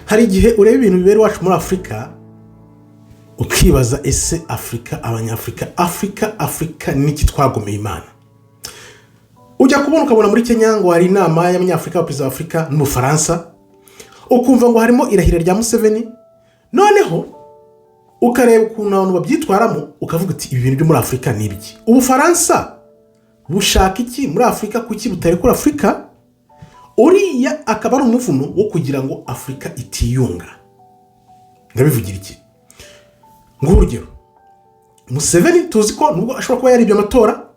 hari igihe ureba ibintu bibera iwacu muri Afurika ukibaza ese Afurika, abanyafurika, Afurika niki twagomeye Imana. Ujya kubona ukabona muri Kenya ngo hari inama y'abanyafurika abaperezida wa Afurika n'Ubufaransa, ukumva ngo harimo irahira rya Museveni, noneho ukareba ukuntu abantu babyitwaramo ukavuga uti ibi bintu byo muri Afurika ni ibiki. Ubufaransa bushaka iki muri Afurika, kuki butarekura Afurika? Uriya akaba ari umuvuno wo kugira ngo Afurika itiyunga. Ndabivugira iki? Ngurugero, Museveni tuzi ko nubwo ashobora kuba yaribye amatora,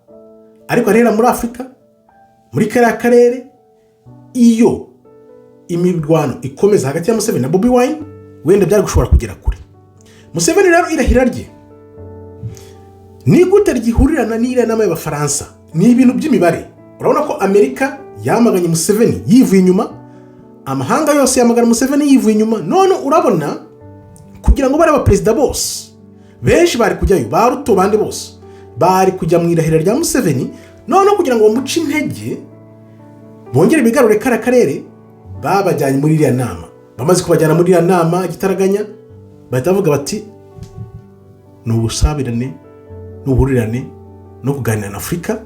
ariko arera muri Afurika, muri kariya karere, iyo imirwano ikomeza hagati ya Museveni na Bobi Wine, wenda byari gushobora kugera kure. Museveni rero irahira rye ni gute ryihurirana n'iriya nama y'Abafaransa? Ni ibintu by'imibare. Urabona ko Amerika yamaganye Museveni yivuye inyuma, amahanga yose yamagana Museveni yivuye inyuma. None urabona kugira ngo bare abaperezida bose benshi bari kujyayo, ba Ruto bande bose bari kujya mu irahira rya Museveni, none kugira ngo bamuce intege bongere bigarure karere babajyanye muri iriya nama. Bamaze kubajyana muri iriya nama igitaraganya, bahita bavuga bati ni ubusabirane n'ubuhurirane no kuganira na Afurika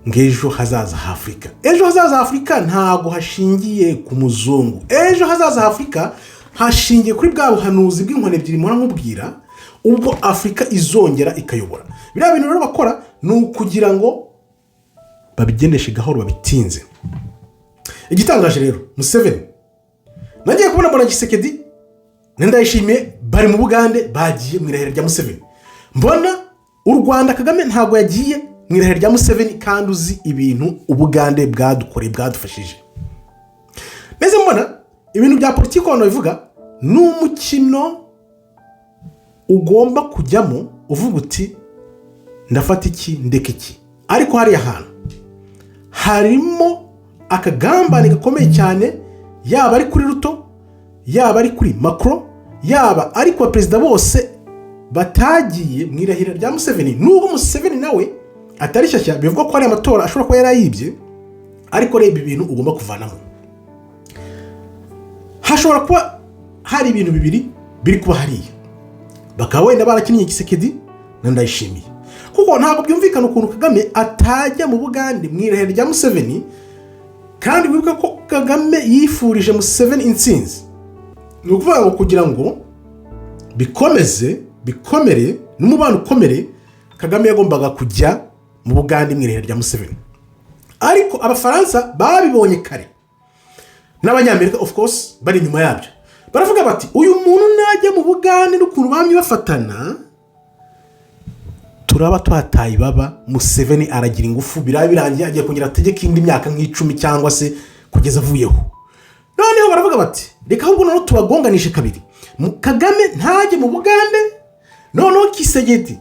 ng'ejo hazaza ha Afurika. Ejo hazaza ha Afurika ntago hashingiye ku muzungu. Ejo hazaza ha Afurika hashingiye kuri bwa buhanuzi bw'inkone ebyiri mpora nkubwira, ubwo Afurika izongera ikayobora. Biriya bintu rero bakora ni ukugira ngo babigendeshe gahoro, babitinze. Igitangaje rero, Museveni nagiye kubona mbona Tshisekedi Ndayishimiye bari mu Bugande, bagiye mu irahira rya Museveni. Mbona u Rwanda Kagame ntago yagiye mu irahira rya Museveni, kandi uzi ibintu Ubugande bwadukoreye bwadufashije. Meze mbona ibintu bya politiki abantu bivuga ni umukino ugomba kujyamo uvuga uti ndafata iki ndeka iki. Ariko hari ahantu harimo akagambane gakomeye cyane, yaba ari kuri Ruto, yaba ari kuri Macron, yaba ari ku baperezida bose batagiye mu irahira rya Museveni. Nubwo Museveni nawe atari shyashya, bivuga ko hari amatora ashobora kuba yarayibye, ariko reba ibintu ugomba kuvanamo. Hashobora kuba hari ibintu bibiri biri kuba hariya, bakaba wenda barakinnye Tshisekedi na Ndayishimiye, kuko ntabwo byumvikana ukuntu Kagame atajya mu Bugande mu irahira rya Museveni, kandi wibuka ko Kagame yifurije Museveni intsinzi. Ni ukuvuga ngo kugira ngo bikomere n'umubano ukomere, Kagame yagombaga kujya mu Bugande mu irahira rya Museveni. Ariko Abafaransa babibonye kare, n'Abanyamerika of course bari inyuma yabyo, baravuga bati uyu muntu najya mu Bugande n'ukuntu bamye bafatana, turaba twataye baba. Museveni aragira ingufu, birangiye agiye kongera ategeka indi myaka nk'icumi cyangwa se kugeza avuyeho. Noneho baravuga bati reka ahubwo noneho tubagonganishe kabiri, Kagame ntajye mu Bugande, noneho Tshisekedi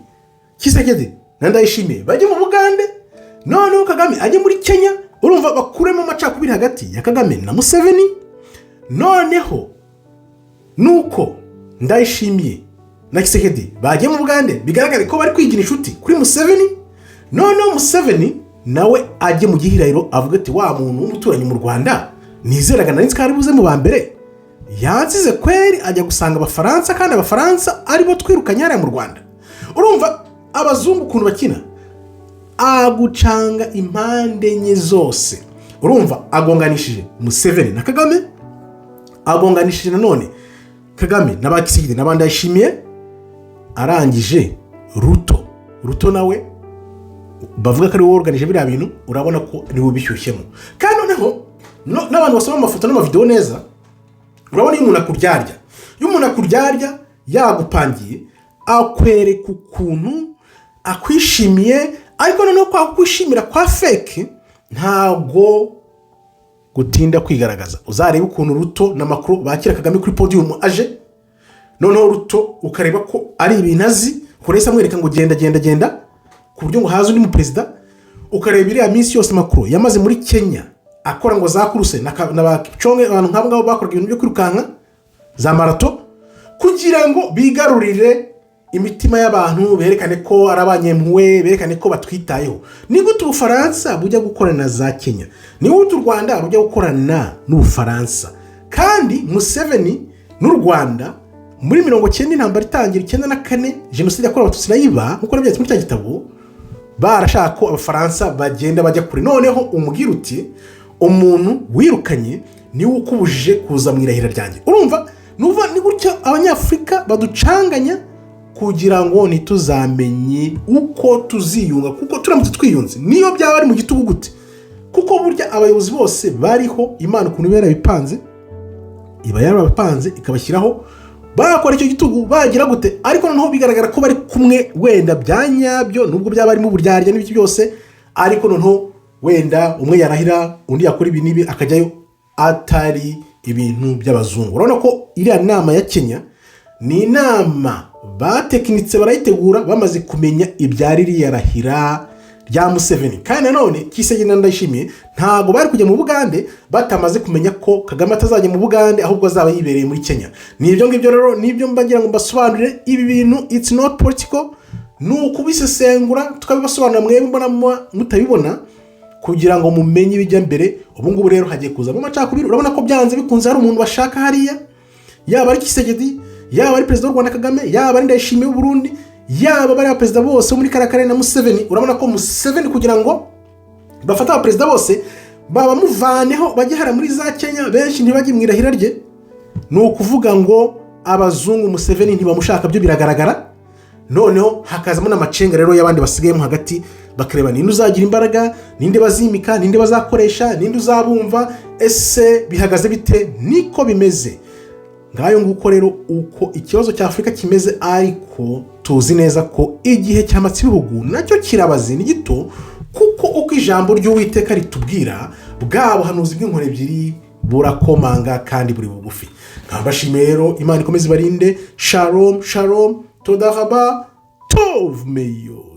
na Ndayishimiye bajye mu Bugande, noneho Kagame ajye muri Kenya. Urumva bakuremo amacakubiri hagati ya Kagame na Museveni. Noneho nuko Ndayishimiye na Tshisekedi bagiye mu Bugande, bigaragare ko bari kwigira inshuti kuri Museveni. Noneho Museveni nawe ajye mu gihirahiro avuga ati wa muntu w'umuturanyi mu Rwanda nizeraga nari nzikari buze mu bambere, yansize kweri ajya gusanga Abafaransa, kandi Abafaransa aribo twirukanye hariya mu Rwanda. Urumva abazungu ukuntu bakina, agucanga impande enye zose. Urumva agonganishije Museveni na Kagame, agonganishije nanone Kagame na Tshisekedi na Ndayishimiye, arangije Ruto nawe bavuga ko ari we organize biriya bintu. Urabona ko ni we bishyushyemo. Kandi noneho n'abantu basoma amafoto n'amavideo neza, urabona iyo umuntu akuryarya yagupangiye, akwereka ukuntu akwishimiye, ariko noneho kwa kwishimira kwa fake ntago gutinda kwigaragaza. Uzareba ukuntu Ruto na Macron bakira Kagame kuri podium aje, noneho Ruto ukareba ko ari ibintu azi, kuresa amwereka ngo genda ku buryo ngo haza undi mu president. Ukareba iriya minsi yose Macron yamaze muri Kenya akora ngo za kuruse na Kipchoge, abantu nk'abo ngabo bakora ibintu byo kwirukanka za marato, kugira ngo bigarurire imitima y'abantu, berekane ko ari abanyempuwe, berekane ko batwitayeho. Ni gute Ubufaransa bujya gukorana za Kenya, ni gute u Rwanda rujya gukorana n'Ubufaransa, kandi Museveni n'u Rwanda muri 90 intambara itangira 94 jenoside yakorewe abatutsi nayiba nkuko nabyanditse muri cya gitabo, barashaka ko abafaransa bagenda bajya kure. Noneho umubwira uti umuntu wirukanye niwe ukubujije kuza mu irahira ryanjye. Urumva ni gutya abanyafurika baducanganya kugira ngo ntituzamenye uko tuziyunga, kuko turamutse twiyunze niyo byaba ari mu gitugu gute, kuko burya abayobozi bose bariho Imana ukuntu yarabipanze, iba yarabapanze ikabashyiraho bakora icyo gitugu bagira gute, ariko noneho bigaragara ko bari kumwe wenda byanyabyo, nubwo byaba arimo uburyarya n'ibiki byose, ariko noneho wenda umwe yarahira undi yakora ibi nibi akajyayo atari ibintu by'abazungu. Urabona ko iriya nama ya Kenya ni inama batekinitse barayitegura bamaze kumenya ibyari riyarahira rya Museveni, kandi nanone Kisegena Ndayishimiye ntago bari kujya mu Bugande batamaze kumenya ko Kagame atazajya mu Bugande ahubwo azaba yibereye muri Kenya. Nibyo ngibyo rero nibyo mbagira ngo mbasobanurire ibi bintu, it's not political, nukubisesengura tukabibasobanurira mwebwe mbona mutabibona kugira ngo mumenye ibijya mbere. Ubu ngubu rero hagiye kuza mu macakubiri, urabona ko byanze bikunze hari umuntu bashaka hariya, yaba ari Kisegedi, yaba ari perezida w'u Rwanda Kagame, yaba ari Ndayishimiye w'u Burundi, yaba bari abaperezida bose muri karakare na Museveni. Urabona ko Museveni kugira ngo bafata abaperezida bose babamuvaneho bagihara muri za Kenya, benshi ntibajye mu irahira rye, ni ukuvuga ngo abazungu Museveni ntibamushaka, byo biragaragara. Noneho hakazamo n'amacenga rero y'abandi basigayemo hagati, bakareba ninde uzagira imbaraga, ninde bazimika, ninde bazakoresha, ninde uzabumva, ese bihagaze bite. Niko bimeze ngayo nguko rero uko ikibazo cya Afurika kimeze, ariko tuzi neza ko igihe cy'amatsi bihugu nacyo kirabaze ni gito, kuko uko ijambo ry'Uwiteka ritubwira bwa buhanuzi bw'inkore ebyiri burakomanga kandi buri bugufi. Nkabashimiye rero, Imana ikomeze ibarinde. Shalom shalom, todahaba tov meyo.